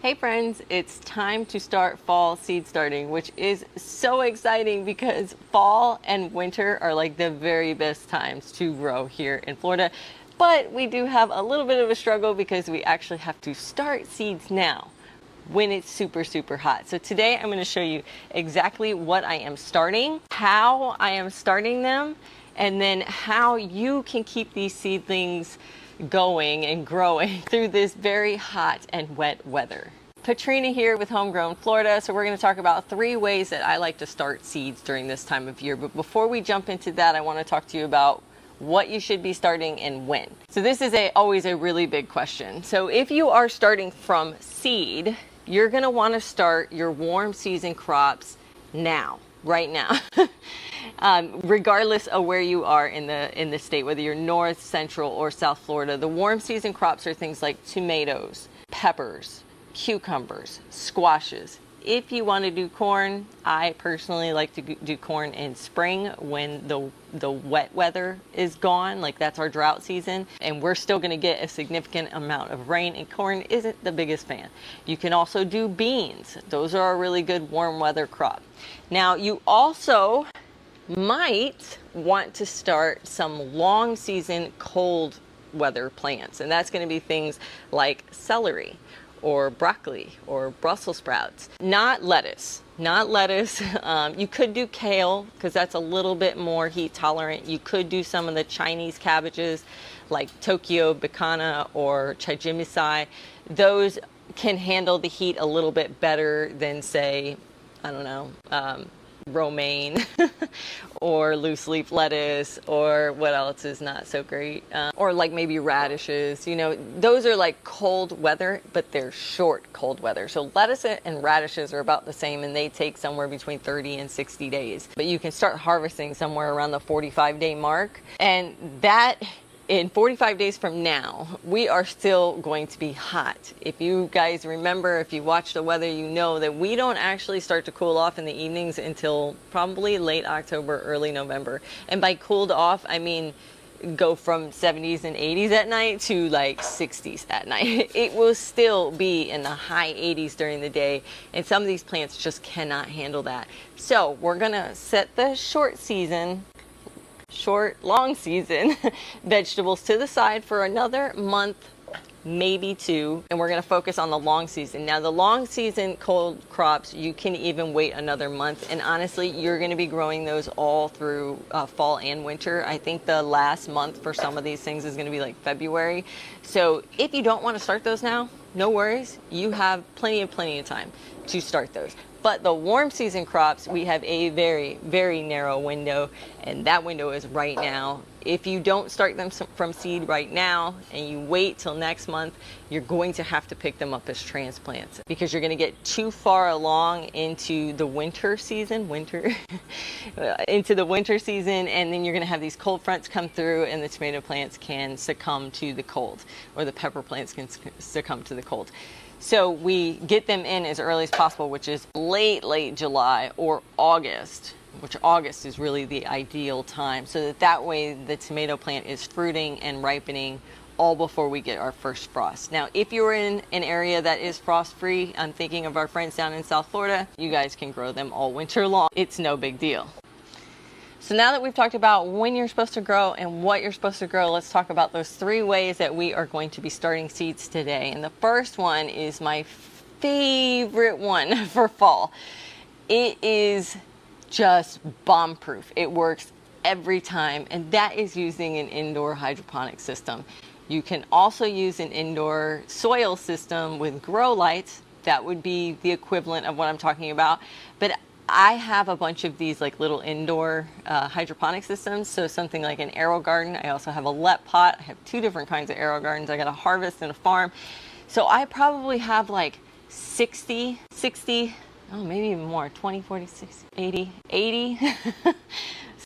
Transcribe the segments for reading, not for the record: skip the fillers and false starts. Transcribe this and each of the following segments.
Hey friends, it's time to start fall seed starting, which is so exciting because fall and winter are like the very best times to grow here in Florida. But we do have a little bit of a struggle because we actually have to start seeds now when it's super hot. So today I'm going to show you exactly what I am starting, how I am starting them, and then how you can keep these seedlings going and growing through this very hot and wet weather. Katrina here with Homegrown Florida. So we're going to talk about 3 ways that I like to start seeds during this time of year. But before we jump into that, I want to talk to you about what you should be starting and when. So this is always a really big question. So if you are starting from seed, you're going to want to start your warm season crops now, right now. Regardless of where you are in the state, whether you're North, Central, or South Florida, the warm season crops are things like tomatoes, peppers, cucumbers, squashes. If you want to do corn, I personally like to do corn in spring when the wet weather is gone, like that's our drought season, and we're still going to get a significant amount of rain, and corn isn't the biggest fan. You can also do beans. Those are a really good warm weather crop. Now, you also might want to start some long season cold weather plants, and that's going to be things like celery or broccoli or Brussels sprouts. Not lettuce. You could do kale because that's a little bit more heat tolerant. You could do some of the Chinese cabbages like Tokyo Bacana or Chijimisai. Those can handle the heat a little bit better than, say, I don't know, romaine or loose leaf lettuce, or what else is not so great, or like maybe radishes. You know, those are like cold weather, but they're short cold weather. So lettuce and radishes are about the same, and they take somewhere between 30 and 60 days, but you can start harvesting somewhere around the 45-day mark, and that in 45 days from now, we are still going to be hot. If you guys remember, if you watch the weather, you know that we don't actually start to cool off in the evenings until probably late October, early November. And by cooled off, I mean go from 70s and 80s at night to like 60s at night. It will long be in the high 80s during the day, and some of these plants just cannot handle that. So we're gonna set the long season vegetables to the side for another month, maybe 2, and we're going to focus on the long season. Now, the long season cold crops, you can even wait another month, and honestly, you're going to be growing those all through fall and winter. I think the last month for some of these things is going to be like February. So if you don't want to start those now, no worries. You have plenty of time to start those. But the warm season crops, we have a very narrow window, and that window is right now. If you don't start them from seed right now and you wait till next month, you're going to have to pick them up as transplants because you're going to get too far along into the winter season, and then you're going to have these cold fronts come through, and the tomato plants can succumb to the cold, or the pepper plants can succumb to the cold. So we get them in as early as possible, which is late July or August, which August is really the ideal time, so that way the tomato plant is fruiting and ripening all before we get our first frost. Now, if you're in an area that is frost-free, I'm thinking of our friends down in South Florida, you guys can grow them all winter long. It's no big deal. So now that we've talked about when you're supposed to grow and what you're supposed to grow, let's talk about those 3 ways that we are going to be starting seeds today. And the first one is my favorite one for fall. It is just bomb-proof. It works every time, and that is using an indoor hydroponic system. You can also use an indoor soil system with grow lights. That would be the equivalent of what I'm talking about. But I have a bunch of these like little indoor hydroponic systems. So something like an arrow garden. I also have a let pot. I have 2 different kinds of arrow gardens. I got a harvest and a farm. So I probably have like 60, oh, maybe even more, 20, 40, 60, 80,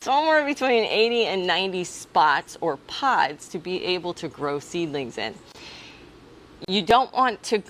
somewhere between 80 and 90 spots or pods to be able to grow seedlings in. You don't want to,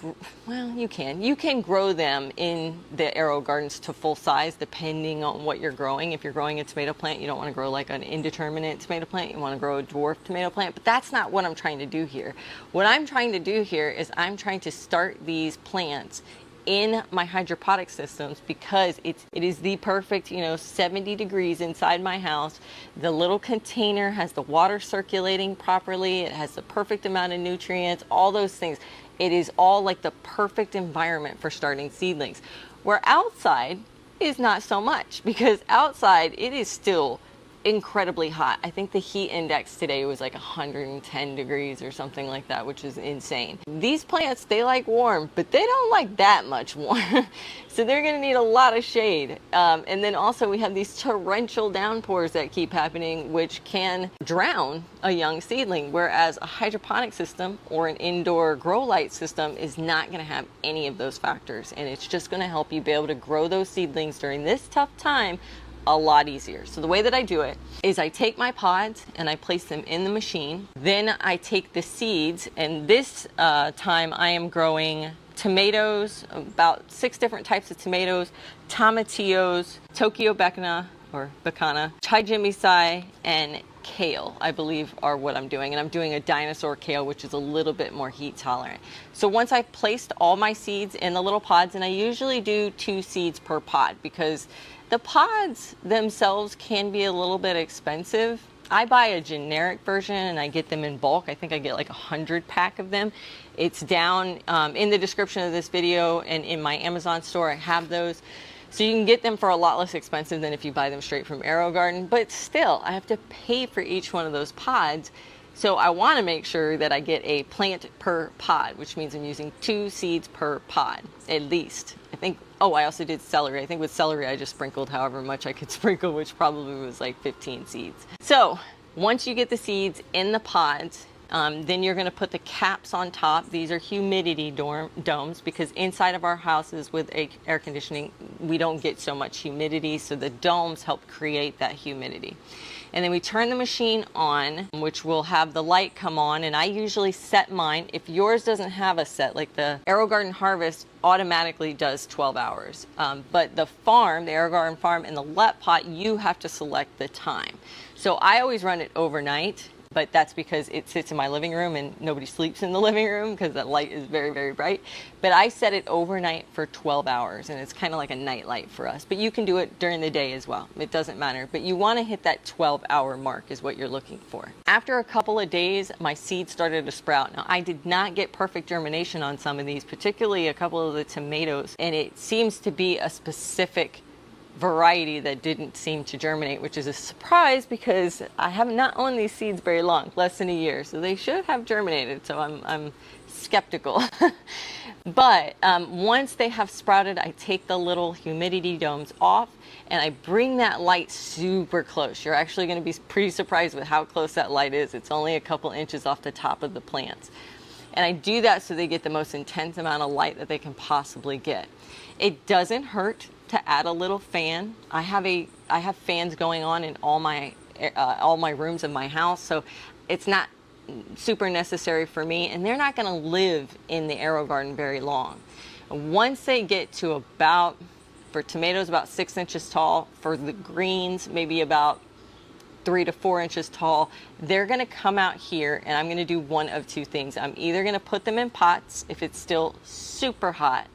well, you can grow them in the aero gardens to full size depending on what you're growing. If you're growing a tomato plant, you don't want to grow like an indeterminate tomato plant. You want to grow a dwarf tomato plant, but that's not what I'm trying to do here. What I'm trying to do here is I'm trying to start these plants in my hydroponic systems because it is the perfect, 70 degrees inside my house. The little container has the water circulating properly. It has the perfect amount of nutrients, all those things. It is all like the perfect environment for starting seedlings. Where outside is not so much, because outside it is still incredibly hot. I think the heat index today was like 110 degrees or something like that, which is insane. These plants, they like warm, but they don't like that much warm. So they're going to need a lot of shade. And then also we have these torrential downpours that keep happening, which can drown a young seedling, whereas a hydroponic system or an indoor grow light system is not going to have any of those factors. And it's just going to help you be able to grow those seedlings during this tough time a lot easier. So the way that I do it is I take my pods and I place them in the machine. Then I take the seeds, and this time I am growing tomatoes, about 6 different types of tomatoes, tomatillos, Tokyo Becana or Bacana, Chigemisai, and kale, I believe, are what I'm doing. And I'm doing a dinosaur kale, which is a little bit more heat tolerant. So once I've placed all my seeds in the little pods, and I usually do 2 seeds per pod because the pods themselves can be a little bit expensive. I buy a generic version and I get them in bulk. I think I get like 100 pack of them. It's down in the description of this video, and in my Amazon store I have those. So you can get them for a lot less expensive than if you buy them straight from AeroGarden, but still I have to pay for each one of those pods. So I want to make sure that I get a plant per pod, which means I'm using 2 seeds per pod, at least. I think, oh, I also did celery. I think with celery I just sprinkled however much I could sprinkle, which probably was like 15 seeds. So once you get the seeds in the pods, then you're going to put the caps on top. These are humidity domes, because inside of our houses with air conditioning, we don't get so much humidity. So the domes help create that humidity. And then we turn the machine on, which will have the light come on. And I usually set mine. If yours doesn't have a set, like the AeroGarden Harvest automatically does 12 hours. But the farm, the AeroGarden farm and the Let Pot, you have to select the time. So I always run it overnight. But that's because it sits in my living room and nobody sleeps in the living room because the light is very, very bright. But I set it overnight for 12 hours, and it's kind of like a night light for us. But you can do it during the day as well. It doesn't matter. But you want to hit that 12-hour mark is what you're looking for. After a couple of days, my seeds started to sprout. Now, I did not get perfect germination on some of these, particularly a couple of the tomatoes. And it seems to be a specific variety that didn't seem to germinate, which is a surprise because I have not owned these seeds very long, less than a year, so they should have germinated. So I'm skeptical. But once they have sprouted, I take the little humidity domes off and I bring that light super close. You're actually going to be pretty surprised with how close that light is. It's only a couple inches off the top of the plants. And I do that so they get the most intense amount of light that they can possibly get. It doesn't hurt to add a little fan. I have fans going on in all my rooms of my house, so it's not super necessary for me, and they're not going to live in the AeroGarden very long. Once they get to about, for tomatoes, about 6 inches tall, for the greens maybe about 3 to 4 inches tall, they're going to come out here, and I'm going to do one of 2 things. I'm either going to put them in pots if it's still super hot,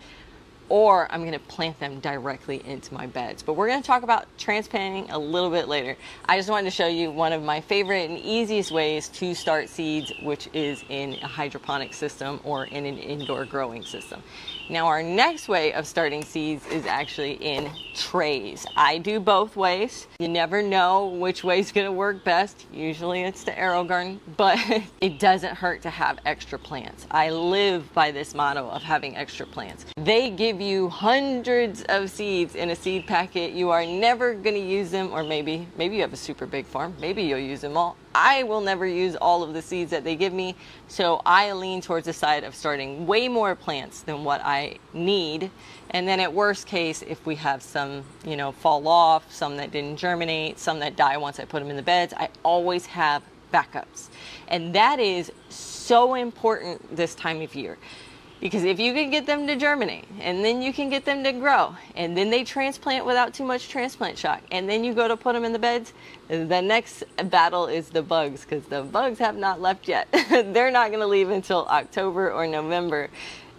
or I'm going to plant them directly into my beds. But we're going to talk about transplanting a little bit later. I just wanted to show you one of my favorite and easiest ways to start seeds, which is in a hydroponic system or in an indoor growing system. Now, our next way of starting seeds is actually in trays. I do both ways. You never know which way is going to work best. Usually it's the AeroGarden, but it doesn't hurt to have extra plants. I live by this motto of having extra plants. They give you hundreds of seeds in a seed packet. You are never going to use them, or maybe you have a super big farm. Maybe you'll use them all. I will never use all of the seeds that they give me, so I lean towards the side of starting way more plants than what I need. And then at worst case, if we have some, fall off, some that didn't germinate, some that die once I put them in the beds, I always have backups. And that is so important this time of year. Because if you can get them to germinate, and then you can get them to grow, and then they transplant without too much transplant shock, and then you go to put them in the beds, the next battle is the bugs, because the bugs have not left yet. They're not going to leave until October or November.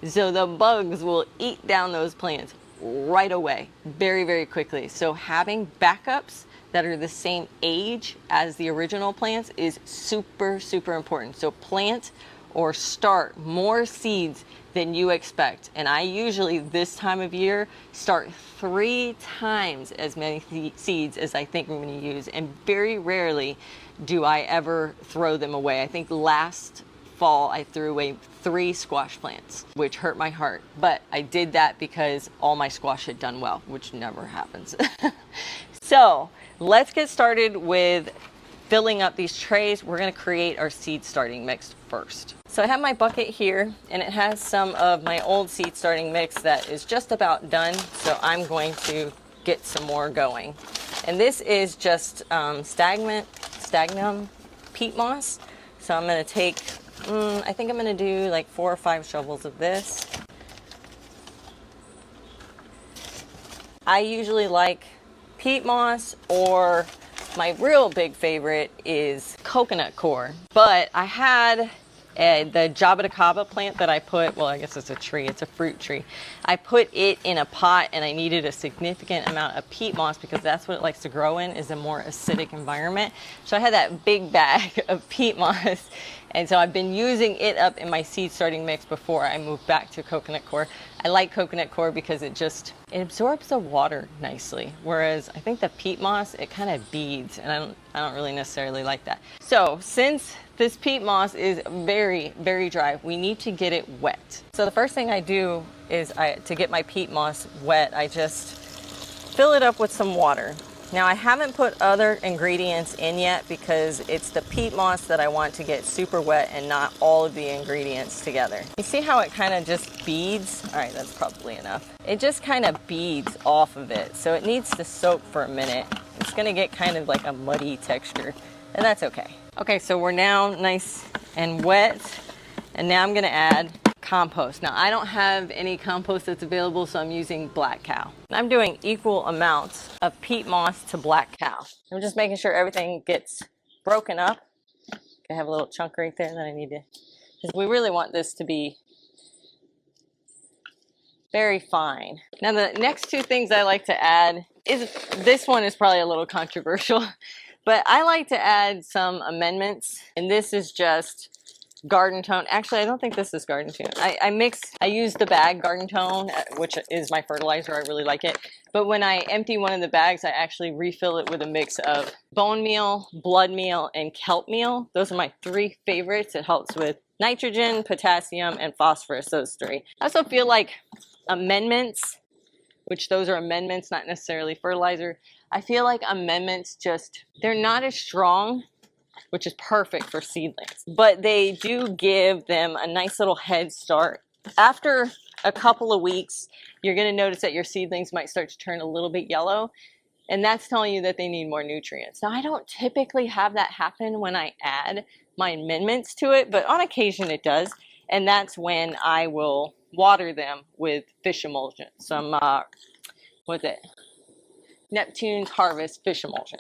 So the bugs will eat down those plants right away, very, very quickly. So having backups that are the same age as the original plants is super, super important. So plant or start more seeds than you expect. And I usually this time of year start 3 times as many seeds as I think I'm going to use. And very rarely do I ever throw them away. I think last fall I threw away 3 squash plants, which hurt my heart. But I did that because all my squash had done well, which never happens. So let's get started with filling up these trays. We're going to create our seed starting mix first. So I have my bucket here, and it has some of my old seed starting mix that is just about done. So I'm going to get some more going. And this is just stagnum peat moss. So I'm going to take, I think I'm going to do like 4 or 5 shovels of this. I usually like peat moss, or my real big favorite is coconut coir. But I had the Jaboticaba plant that I put, well, I guess it's a tree, it's a fruit tree. I put it in a pot, and I needed a significant amount of peat moss because that's what it likes to grow in, is a more acidic environment. So I had that big bag of peat moss, and so I've been using it up in my seed starting mix before I move back to coconut coir. I like coconut coir because it absorbs the water nicely, whereas I think the peat moss, it kind of beads, and I don't really necessarily like that. So since this peat moss is very, very dry, we need to get it wet. So the first thing I do is to get my peat moss wet, I just fill it up with some water. Now I haven't put other ingredients in yet because it's the peat moss that I want to get super wet and not all of the ingredients together. You see how it kind of just beads? All right, that's probably enough. It just kind of beads off of it, so it needs to soak for a minute. It's gonna get kind of like a muddy texture, and that's okay. Okay, so we're now nice and wet, and now I'm gonna add compost. Now I don't have any compost that's available, so I'm using black cow. And I'm doing equal amounts of peat moss to black cow. I'm just making sure everything gets broken up. I have a little chunk right there that I need to, because we really want this to be very fine. Now the next 2 things I like to add is, this one is probably a little controversial, but I like to add some amendments, and this is just Garden Tone. Actually, I don't think this is Garden Tone. I use the bag Garden Tone, which is my fertilizer. I really like it. But when I empty one of the bags, I actually refill it with a mix of bone meal, blood meal, and kelp meal. Those are my 3 favorites. It helps with nitrogen, potassium, and phosphorus, those 3. I also feel like amendments, which those are amendments, not necessarily fertilizer. I feel like amendments they're not as strong, which is perfect for seedlings, but they do give them a nice little head start. After a couple of weeks, you're going to notice that your seedlings might start to turn a little bit yellow, and that's telling you that they need more nutrients. Now, I don't typically have that happen when I add my amendments to it, but on occasion it does, and that's when I will water them with fish emulsion. Some, Neptune's Harvest fish emulsion.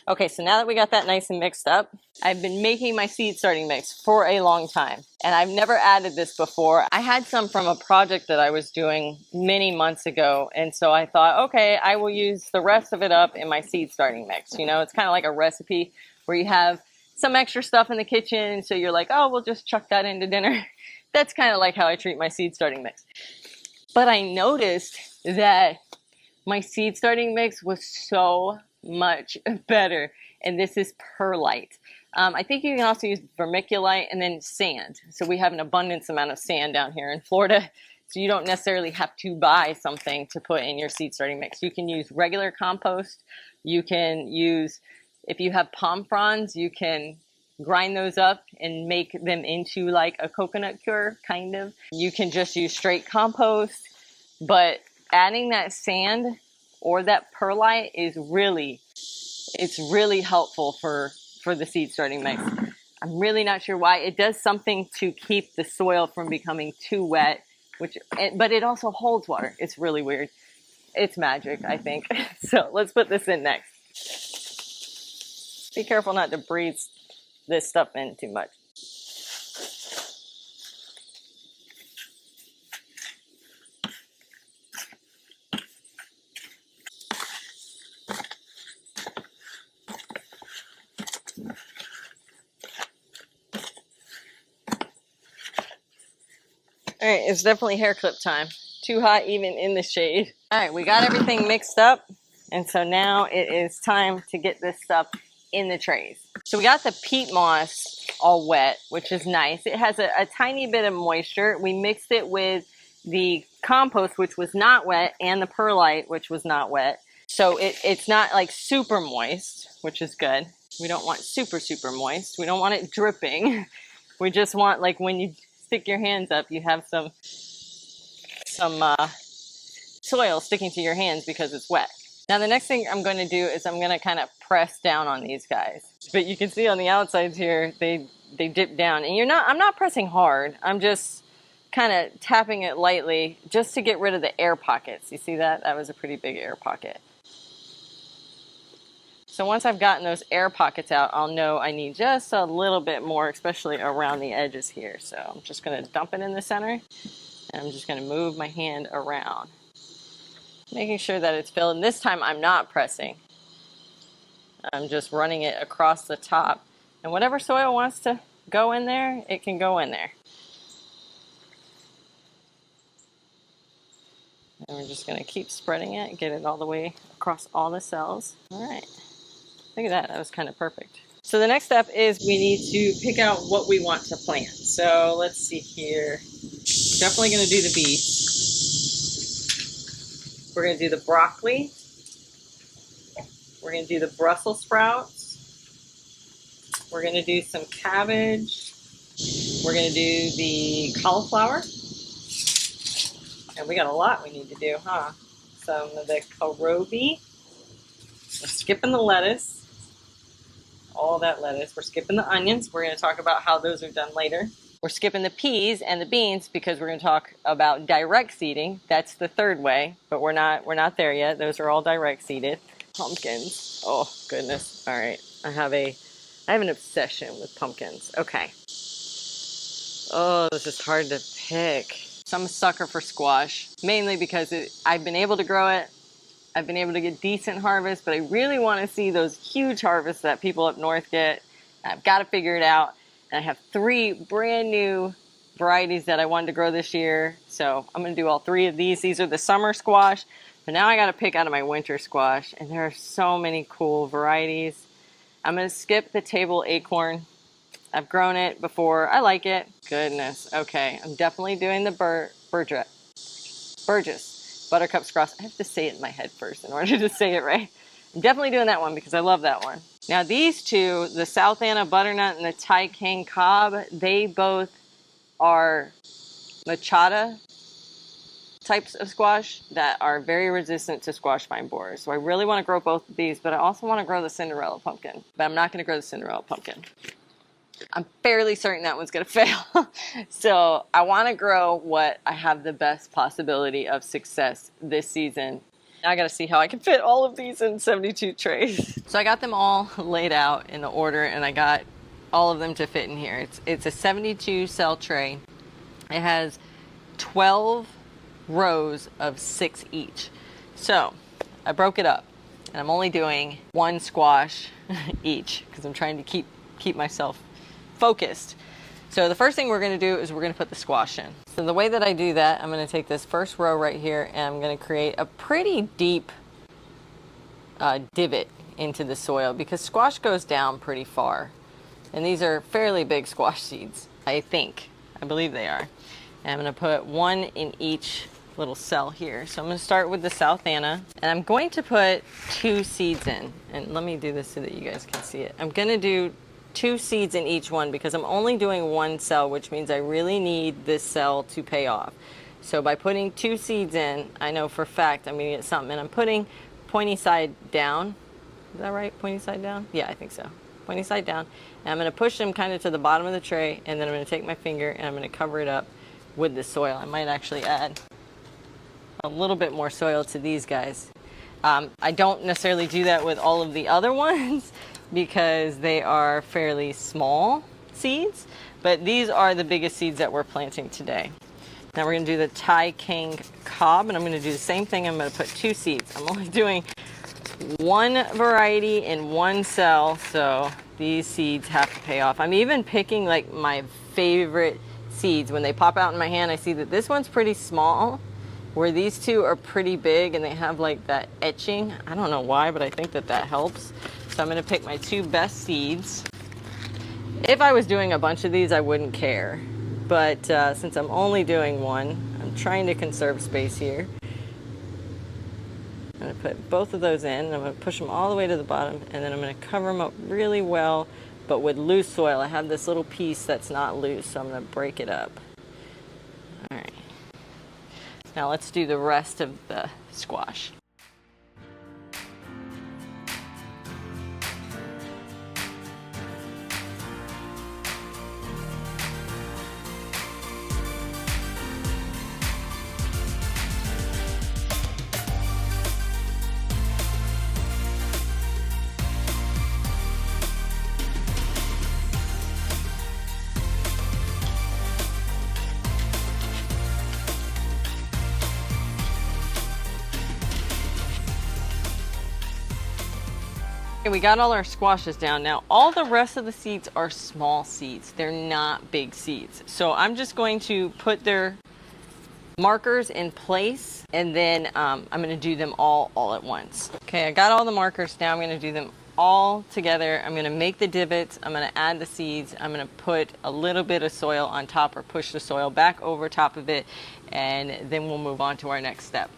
Okay, so now that we got that nice and mixed up, I've been making my seed starting mix for a long time, and I've never added this before. I had some from a project that I was doing many months ago, and so I thought, okay, I will use the rest of it up in my seed starting mix. You know, it's kind of like a recipe where you have some extra stuff in the kitchen, so you're like, oh, we'll just chuck that into dinner. That's kind of like how I treat my seed starting mix. But I noticed that my seed starting mix was so much better, and this is perlite. I think you can also use vermiculite and then sand. So we have an abundance amount of sand down here in Florida, so you don't necessarily have to buy something to put in your seed starting mix. You can use regular compost. You can use, if you have palm fronds, you can grind those up and make them into like a coconut cure, kind of. You can just use straight compost, but adding that sand or that perlite is really helpful for the seed starting mix. I'm really not sure why. It does something to keep the soil from becoming too wet, but it also holds water. It's really weird. It's magic, I think. So let's put this in next. Be careful not to breathe this stuff in too much. All right, it's definitely hair clip time. Too hot even in the shade. All right, we got everything mixed up. And so now it is time to get this stuff in the trays. So we got the peat moss all wet, which is nice. It has a tiny bit of moisture. We mixed it with the compost, which was not wet, and the perlite, which was not wet. So it's not like super moist, which is good. We don't want super, super moist. We don't want it dripping. We just want, like, when you stick your hands up, you have some soil sticking to your hands because it's wet. Now the next thing I'm going to do is I'm going to kind of press down on these guys. But you can see on the outsides here, they dip down. And I'm not pressing hard. I'm just kind of tapping it lightly just to get rid of the air pockets. You see that? That was a pretty big air pocket. So once I've gotten those air pockets out, I'll know I need just a little bit more, especially around the edges here. So I'm just going to dump it in the center, and I'm just going to move my hand around, making sure that it's filled. And this time I'm not pressing. I'm just running it across the top. And whatever soil wants to go in there, it can go in there. And we're just going to keep spreading it, get it all the way across all the cells. All right. Look at that. That was kind of perfect. So the next step is we need to pick out what we want to plant. So let's see here. Definitely going to do the beets. We're going to do the broccoli. We're going to do the Brussels sprouts. We're going to do some cabbage. We're going to do the cauliflower. And we got a lot we need to do, huh? Some of the kohlrabi. We're skipping the lettuce. All that lettuce. We're skipping the onions. We're going to talk about how those are done later. We're skipping the peas and the beans because we're going to talk about direct seeding. That's the third way, but we're not there yet. Those are all direct seeded. Pumpkins. Oh, goodness. All right. I have an obsession with pumpkins. Okay. Oh, this is hard to pick. So I'm a sucker for squash, mainly because I've been able to grow it. I've been able to get decent harvests, but I really want to see those huge harvests that people up north get. I've got to figure it out. And I have 3 brand new varieties that I wanted to grow this year. So I'm going to do all 3 of these. These are the summer squash. But now I got to pick out of my winter squash. And there are so many cool varieties. I'm going to skip the table acorn. I've grown it before. I like it. Goodness. Okay. I'm definitely doing the Burgess. Buttercup squash. I have to say it in my head first in order to say it right. I'm definitely doing that one because I love that one. Now these two, the South Anna butternut and the Thai King cob, they both are machata types of squash that are very resistant to squash vine borers. So I really want to grow both of these, but I also want to grow the Cinderella pumpkin. But I'm not going to grow the Cinderella pumpkin. I'm fairly certain that one's going to fail. So I want to grow what I have the best possibility of success this season. Now I got to see how I can fit all of these in 72 trays. So I got them all laid out in the order, and I got all of them to fit in here. It's a 72 cell tray. It has 12 rows of 6 each. So I broke it up, and I'm only doing 1 squash each because I'm trying to keep myself focused. So the first thing we're going to do is we're going to put the squash in. So the way that I do that, I'm going to take this first row right here and I'm going to create a pretty deep divot into the soil because squash goes down pretty far. And these are fairly big squash seeds, I believe they are. And I'm going to put 1 in each little cell here. So I'm going to start with the South Anna, and I'm going to put 2 seeds in. And let me do this so that you guys can see it. I'm going to do 2 seeds in each one because I'm only doing 1 cell, which means I really need this cell to pay off. So by putting 2 seeds in, I know for a fact I'm going to get something. And I'm putting pointy side down. Is that right? Pointy side down? Yeah, I think so. pointy side down. And I'm going to push them kind of to the bottom of the tray, and then I'm going to take my finger and I'm going to cover it up with the soil. I might actually add a little bit more soil to these guys. I don't necessarily do that with all of the other ones because they are fairly small seeds, but these are the biggest seeds that we're planting today. Now we're going to do the Thai King cob, and I'm going to do the same thing. I'm going to put 2 seeds. I'm only doing one variety in one cell, so these seeds have to pay off. I'm even picking like my favorite seeds. When they pop out in my hand, I see that this one's pretty small, where these 2 are pretty big and they have like that etching. I don't know why, but I think that that helps. So I'm going to pick my 2 best seeds. If I was doing a bunch of these, I wouldn't care. But since I'm only doing one, I'm trying to conserve space here. I'm going to put both of those in, and I'm going to push them all the way to the bottom, and then I'm going to cover them up really well, but with loose soil. I have this little piece that's not loose, so I'm going to break it up. All right. Now let's do the rest of the squash. Okay, we got all our squashes down. Now all the rest of the seeds are small seeds. They're not big seeds. So I'm just going to put their markers in place, and then I'm going to do them all at once. Okay, I got all the markers. Now I'm going to do them all together. I'm going to make the divots. I'm going to add the seeds. I'm going to put a little bit of soil on top, or push the soil back over top of it, and then we'll move on to our next step.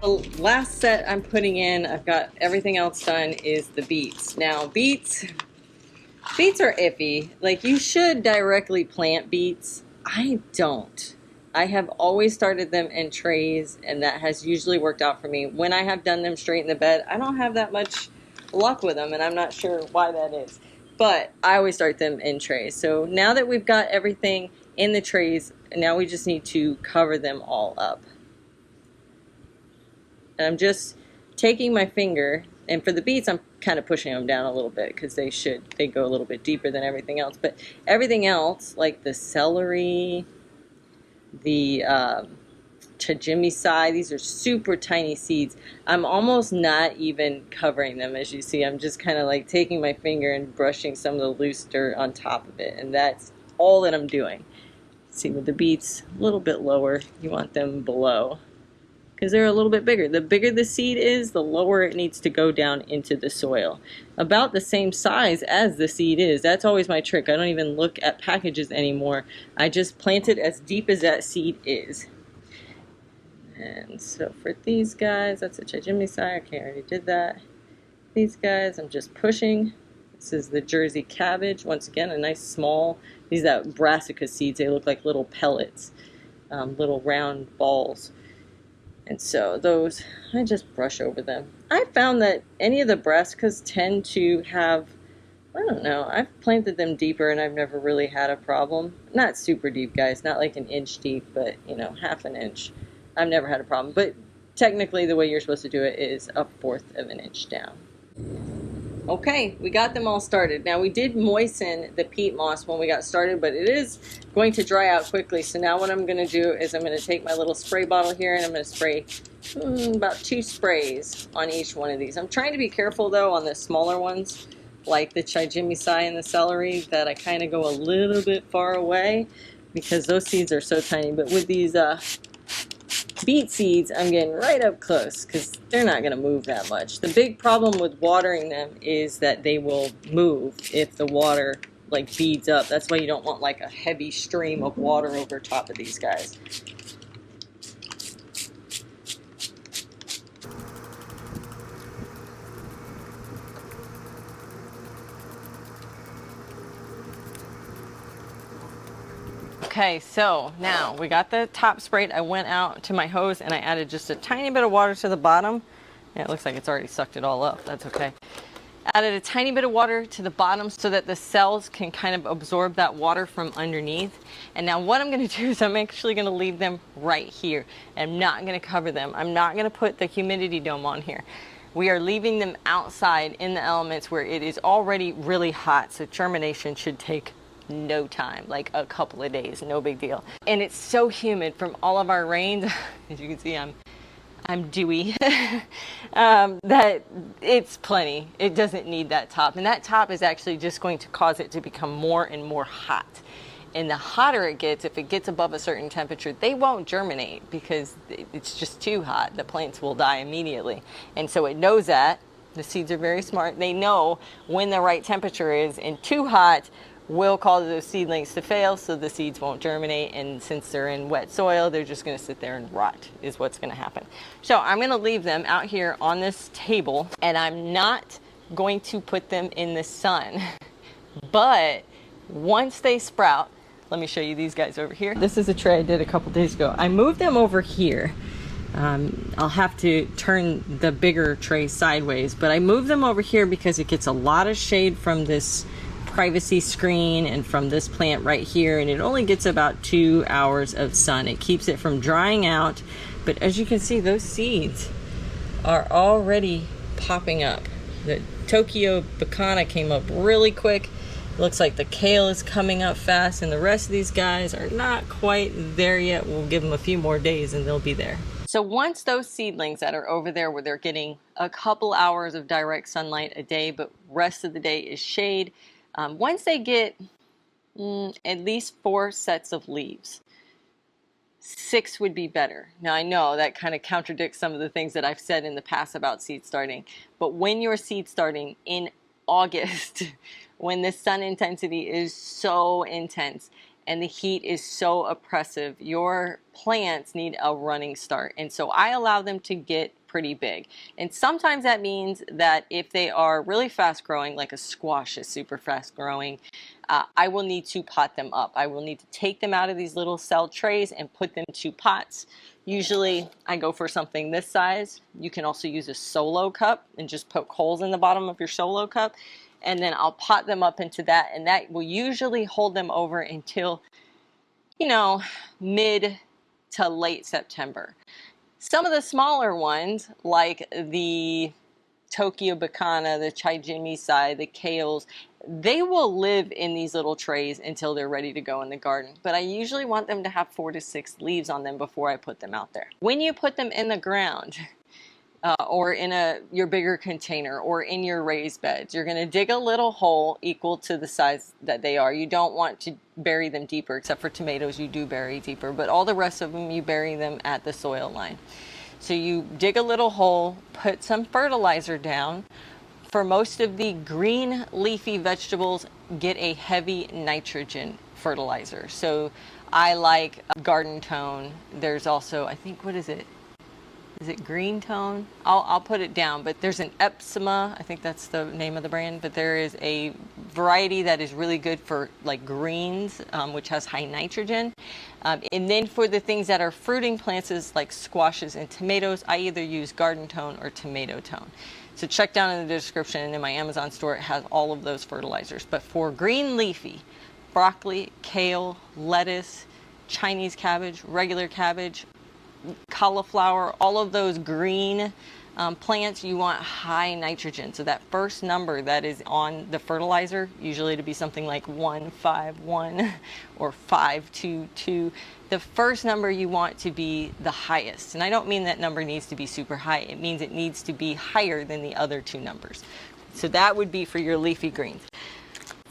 The last set I'm putting in, I've got everything else done, is the beets. Now beets are iffy. Like, you should directly plant beets. I don't. I have always started them in trays, and that has usually worked out for me. When I have done them straight in the bed, I don't have that much luck with them, and I'm not sure why that is. But I always start them in trays. So now that we've got everything in the trays, now we just need to cover them all up. And I'm just taking my finger, and for the beets I'm kind of pushing them down a little bit because they go a little bit deeper than everything else. But everything else, like the celery, the chajimicai, these are super tiny seeds. I'm almost not even covering them. As you see, I'm just kind of like taking my finger and brushing some of the loose dirt on top of it, and that's all that I'm doing. See, with the beets, a little bit lower. You want them below, because they're a little bit bigger. The bigger the seed is, the lower it needs to go down into the soil. About the same size as the seed is. That's always my trick. I don't even look at packages anymore. I just plant it as deep as that seed is. And so for these guys, that's a chajimicai. Okay, I already did that. These guys, I'm just pushing. This is the Jersey cabbage. Once again, a nice small, these are brassica seeds. They look like little pellets, little round balls. And so those, I just brush over them. I found that any of the brassicas tend to have, I don't know, I've planted them deeper and I've never really had a problem. Not super deep, guys, not like an inch deep, but you know, half an inch. I've never had a problem. But technically the way you're supposed to do it is 1/4 of an inch down. Okay, we got them all started. Now we did moisten the peat moss when we got started, but it is going to dry out quickly. So now what I'm going to do is I'm going to take my little spray bottle here, and I'm going to spray about 2 sprays on each one of these. I'm trying to be careful though on the smaller ones, like the chajimicai and the celery, that I kind of go a little bit far away because those seeds are so tiny. But with these beet seeds, I'm getting right up close because they're not going to move that much. The big problem with watering them is that they will move if the water like beads up. That's why you don't want like a heavy stream of water over top of these guys. Okay, so now we got the top sprayed. I went out to my hose and I added just a tiny bit of water to the bottom. Yeah, it looks like it's already sucked it all up. That's okay. Added a tiny bit of water to the bottom so that the cells can kind of absorb that water from underneath. And now what I'm going to do is I'm actually going to leave them right here. I'm not going to cover them. I'm not going to put the humidity dome on here. We are leaving them outside in the elements where it is already really hot. So germination should take no time, like a couple of days, no big deal. And it's so humid from all of our rains. As you can see, I'm dewy. That it's plenty. It doesn't need that top. And that top is actually just going to cause it to become more and more hot. And the hotter it gets, if it gets above a certain temperature, they won't germinate because it's just too hot. The plants will die immediately. And so it knows that. The seeds are very smart. They know when the right temperature is, and too hot will cause those seedlings to fail, so the seeds won't germinate, and since they're in wet soil, they're just going to sit there and rot is what's going to happen. So I'm going to leave them out here on this table, and I'm not going to put them in the sun. But once they sprout, let me show you these guys over here. This is a tray I did a couple days ago. I moved them over here. I'll have to turn the bigger tray sideways, but I moved them over here because it gets a lot of shade from this privacy screen and from this plant right here, and it only gets about 2 hours of sun. It keeps it from drying out, but as you can see, those seeds are already popping up. The Tokyo Bacana came up really quick. It looks like the kale is coming up fast, and the rest of these guys are not quite there yet. We'll give them a few more days and they'll be there. So once those seedlings that are over there where they're getting a couple hours of direct sunlight a day, but rest of the day is shade, once they get at least 4 sets of leaves, 6 would be better. Now I know that kind of contradicts some of the things that I've said in the past about seed starting, but when you're seed starting in August, when the sun intensity is so intense and the heat is so oppressive, your plants need a running start. And so I allow them to get pretty big. And sometimes that means that if they are really fast growing, like a squash is super fast growing, I will need to pot them up. I will need to take them out of these little cell trays and put them to pots. Usually I go for something this size. You can also use a solo cup and just poke holes in the bottom of your solo cup. And then I'll pot them up into that, and that will usually hold them over until, you know, mid to late September. Some of the smaller ones, like the Tokyo Bacana, the Chijimi Sai, the kales, they will live in these little trays until they're ready to go in the garden. But I usually want them to have 4 to 6 leaves on them before I put them out there. When you put them in the ground, or in your bigger container or in your raised beds, you're going to dig a little hole equal to the size that they are. You don't want to bury them deeper, except for tomatoes you do bury deeper, but all the rest of them you bury them at the soil line. So you dig a little hole, put some fertilizer down. For most of the green leafy vegetables, get a heavy nitrogen fertilizer. So I like Garden Tone. There's also, I think, what is it? Is it Green Tone? I'll put it down, but there's an Epsima, I think that's the name of the brand, but there is a variety that is really good for like greens, which has high nitrogen. And then for the things that are fruiting plants like squashes and tomatoes, I either use Garden Tone or Tomato Tone. So check down in the description, and in my Amazon store, it has all of those fertilizers. But for green leafy, broccoli, kale, lettuce, Chinese cabbage, regular cabbage, cauliflower, all of those green plants, you want high nitrogen. So that first number that is on the fertilizer, usually to be something like 151 or 522, the first number you want to be the highest. And I don't mean that number needs to be super high. It means it needs to be higher than the other 2 numbers. So that would be for your leafy greens.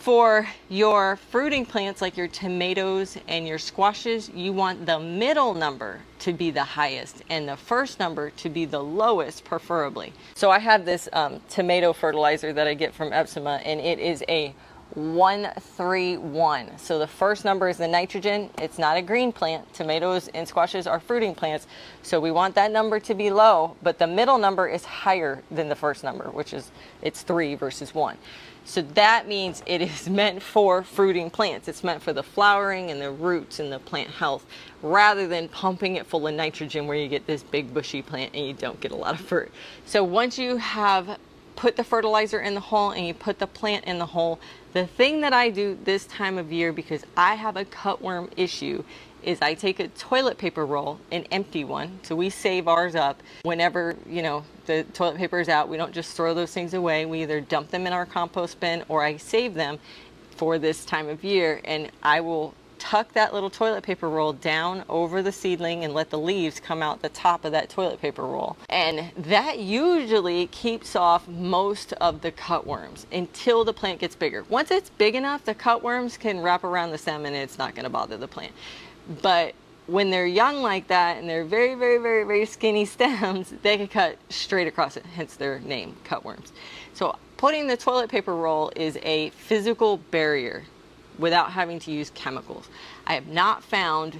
For your fruiting plants like your tomatoes and your squashes, you want the middle number to be the highest and the first number to be the lowest, preferably. So I have this tomato fertilizer that I get from Epsima, and it is a 131. So the first number is the nitrogen. It's not a green plant. Tomatoes and squashes are fruiting plants. So we want that number to be low, but the middle number is higher than the first number, which is it's 3 versus 1. So that means it is meant for fruiting plants. It's meant for the flowering and the roots and the plant health, rather than pumping it full of nitrogen where you get this big bushy plant and you don't get a lot of fruit. So once you have put the fertilizer in the hole and you put the plant in the hole, the thing that I do this time of year, because I have a cutworm issue, is I take a toilet paper roll, an empty one, so we save ours up. Whenever, the toilet paper is out, we don't just throw those things away. We either dump them in our compost bin or I save them for this time of year, and I will tuck that little toilet paper roll down over the seedling and let the leaves come out the top of that toilet paper roll. And that usually keeps off most of the cutworms until the plant gets bigger. Once it's big enough, the cutworms can wrap around the stem and it's not going to bother the plant. But when they're young like that and they're very, very, very, very skinny stems, they can cut straight across it, hence their name, cutworms. So putting the toilet paper roll is a physical barrier without having to use chemicals. I have not found,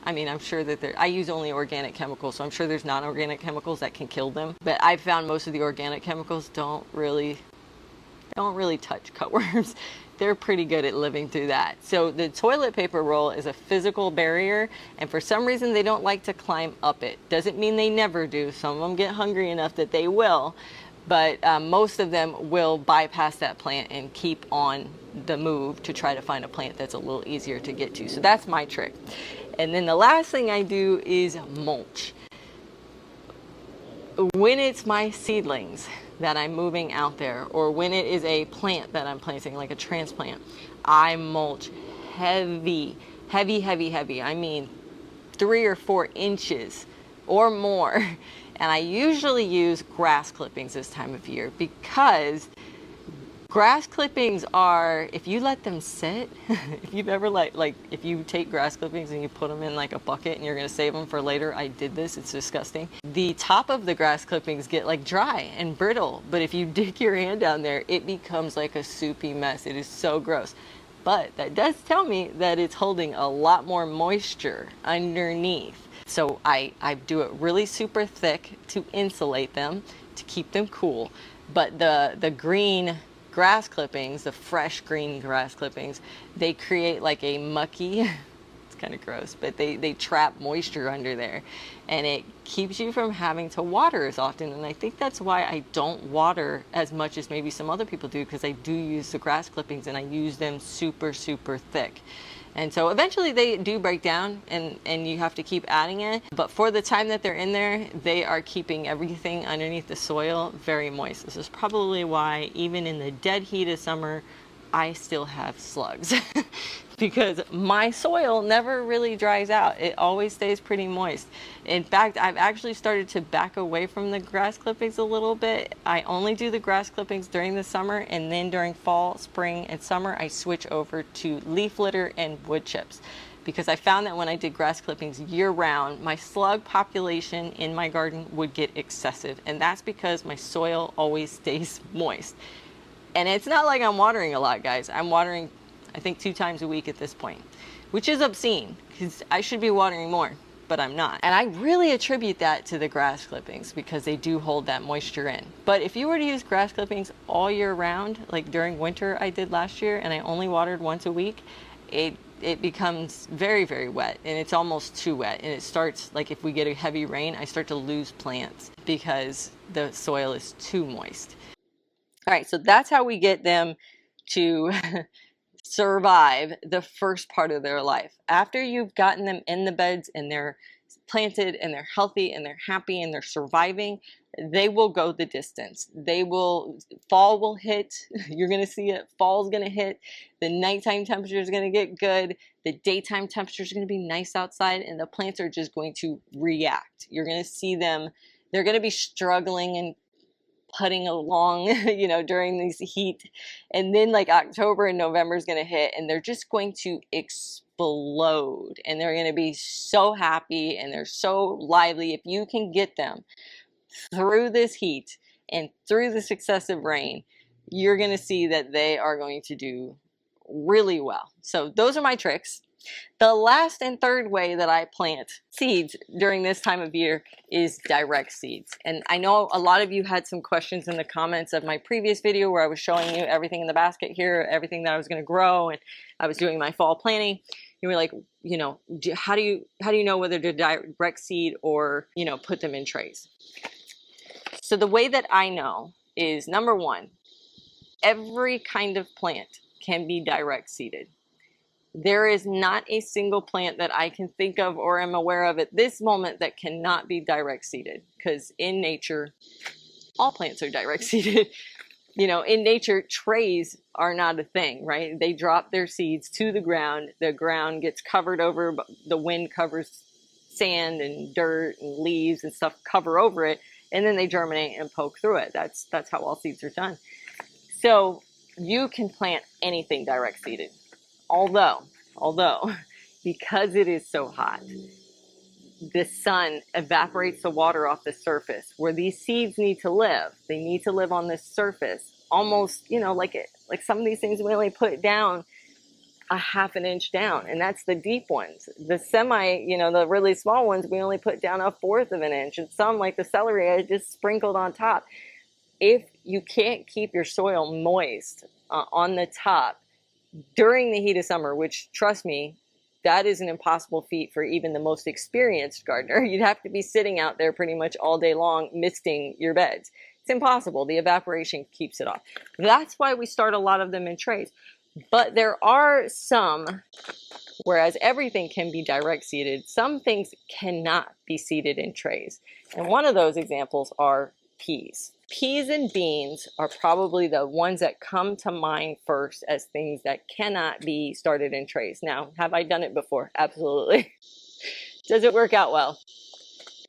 I'm sure that I use only organic chemicals, so I'm sure there's non-organic chemicals that can kill them. But I've found most of the organic chemicals don't really touch cutworms. They're pretty good at living through that. So the toilet paper roll is a physical barrier, and for some reason they don't like to climb up it. Doesn't mean they never do. Some of them get hungry enough that they will, but most of them will bypass that plant and keep on the move to try to find a plant that's a little easier to get to. So that's my trick. And then the last thing I do is mulch. When it's my seedlings that I'm moving out there, or when it is a plant that I'm planting, like a transplant, I mulch heavy, heavy, heavy, heavy. I mean 3 or 4 inches or more. And I usually use grass clippings this time of year, because grass clippings are, if you let them sit, if you've ever if you take grass clippings and you put them in like a bucket and you're going to save them for later, I did this, it's disgusting. The top of the grass clippings get like dry and brittle, but if you dig your hand down there, it becomes like a soupy mess. It is so gross. But that does tell me that it's holding a lot more moisture underneath. So I do it really super thick to insulate them, to keep them cool. But the green grass clippings, the fresh green grass clippings, they create like a mucky, it's kind of gross, but they trap moisture under there, and it keeps you from having to water as often. And I think that's why I don't water as much as maybe some other people do, because I do use the grass clippings and I use them super, super thick. And so eventually they do break down, and you have to keep adding it. But for the time that they're in there, they are keeping everything underneath the soil very moist. This is probably why even in the dead heat of summer, I still have slugs. Because my soil never really dries out. It always stays pretty moist. In fact, I've actually started to back away from the grass clippings a little bit. I only do the grass clippings during the summer, and then during fall, spring, and summer, I switch over to leaf litter and wood chips. Because I found that when I did grass clippings year round, my slug population in my garden would get excessive. And that's because my soil always stays moist. And it's not like I'm watering a lot, guys. I'm watering, I think, 2 times a week at this point, which is obscene, because I should be watering more, but I'm not. And I really attribute that to the grass clippings, because they do hold that moisture in. But if you were to use grass clippings all year round, like during winter I did last year, and I only watered once a week, it becomes very, very wet, and it's almost too wet. And it starts, like if we get a heavy rain, I start to lose plants because the soil is too moist. All right, so that's how we get them to survive the first part of their life. After you've gotten them in the beds and they're planted and they're healthy and they're happy and they're surviving, they will go the distance. Fall will hit, you're gonna see it, fall's gonna hit, the nighttime temperature is gonna get good, the daytime temperature is gonna be nice outside, and the plants are just going to react. You're gonna see them, they're gonna be struggling and putting along, you know, during these heat. And then like October and November is going to hit and they're just going to explode and they're going to be so happy and they're so lively. If you can get them through this heat and through this excessive rain, you're going to see that they are going to do really well. So those are my tricks. The last and third way that I plant seeds during this time of year is direct seeds. And I know a lot of you had some questions in the comments of my previous video where I was showing you everything in the basket here, everything that I was going to grow, and I was doing my fall planting. You were like, you know, how do you know whether to direct seed or, you know, put them in trays? So the way that I know is, number one, every kind of plant can be direct seeded. There is not a single plant that I can think of or am aware of at this moment that cannot be direct seeded, because in nature, all plants are direct seeded. You know, in nature, trays are not a thing, right? They drop their seeds to the ground gets covered over, the wind covers sand and dirt and leaves and stuff cover over it, and then they germinate and poke through it. That's how all seeds are done. So you can plant anything direct seeded. Although, because it is so hot, the sun evaporates the water off the surface where these seeds need to live. They need to live on this surface, almost, you know, like some of these things we only put down a half an inch down, and that's the deep ones. The the really small ones, we only put down a fourth of an inch, and some, like the celery, I just sprinkled on top. If you can't keep your soil moist on the top during the heat of summer, which, trust me, that is an impossible feat for even the most experienced gardener. You'd have to be sitting out there pretty much all day long misting your beds. It's impossible. The evaporation keeps it off. That's why we start a lot of them in trays. But there are some, whereas everything can be direct seeded, some things cannot be seeded in trays. And one of those examples are peas. Peas and beans are probably the ones that come to mind first as things that cannot be started in trays. Now, have I done it before? Absolutely. Does it work out well?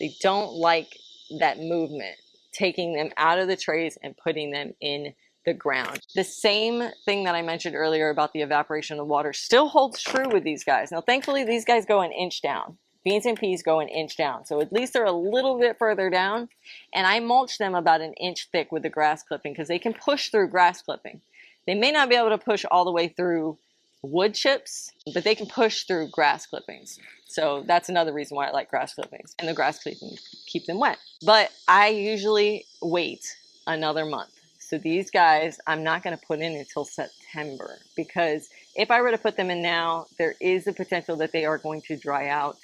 They don't like that movement, taking them out of the trays and putting them in the ground. The same thing that I mentioned earlier about the evaporation of water still holds true with these guys. Now, thankfully, these guys go an inch down. Beans and peas go an inch down, so at least they're a little bit further down. And I mulch them about an inch thick with the grass clipping because they can push through grass clipping. They may not be able to push all the way through wood chips, but they can push through grass clippings. So that's another reason why I like grass clippings. And the grass clippings keep them wet. But I usually wait another month. So these guys, I'm not going to put in until September, because if I were to put them in now, there is a potential that they are going to dry out.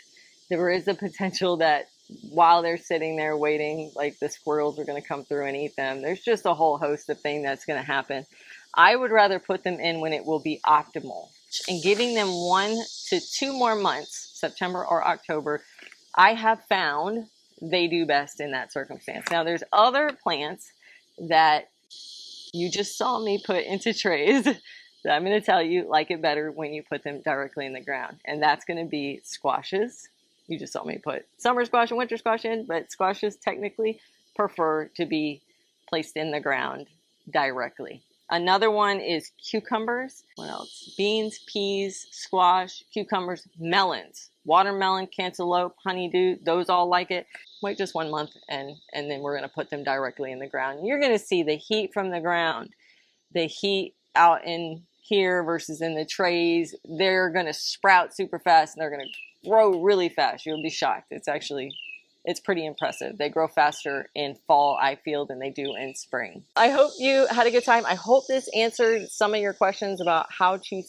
There is a potential that while they're sitting there waiting, like the squirrels are going to come through and eat them. There's just a whole host of things that's going to happen. I would rather put them in when it will be optimal. And giving them 1 to 2 more months, September or October, I have found they do best in that circumstance. Now, there's other plants that you just saw me put into trays that I'm going to tell you like it better when you put them directly in the ground. And that's going to be squashes. You just saw me put summer squash and winter squash in, but squashes technically prefer to be placed in the ground directly. Another one is cucumbers. What else? Beans, peas, squash, cucumbers, melons, watermelon, cantaloupe, honeydew. Those all like it. Wait just 1 month and then we're going to put them directly in the ground. You're going to see the heat from the ground, the heat out in here versus in the trays. They're going to sprout super fast and they're going to grow really fast. You'll be shocked. It's pretty impressive. They grow faster in fall, I feel, than they do in spring. I hope you had a good time. I hope this answered some of your questions about how to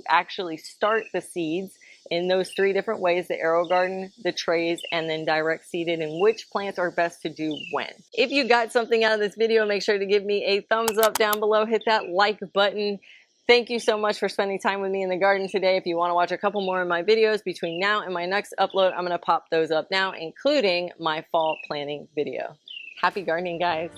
actually start the seeds in those 3 different ways: the aero garden, the trays, and then direct seeded, and which plants are best to do when. If you got something out of this video, make sure to give me a thumbs up down below. Hit that like button. Thank you so much for spending time with me in the garden today. If you want to watch a couple more of my videos between now and my next upload, I'm going to pop those up now, including my fall planning video. Happy gardening, guys.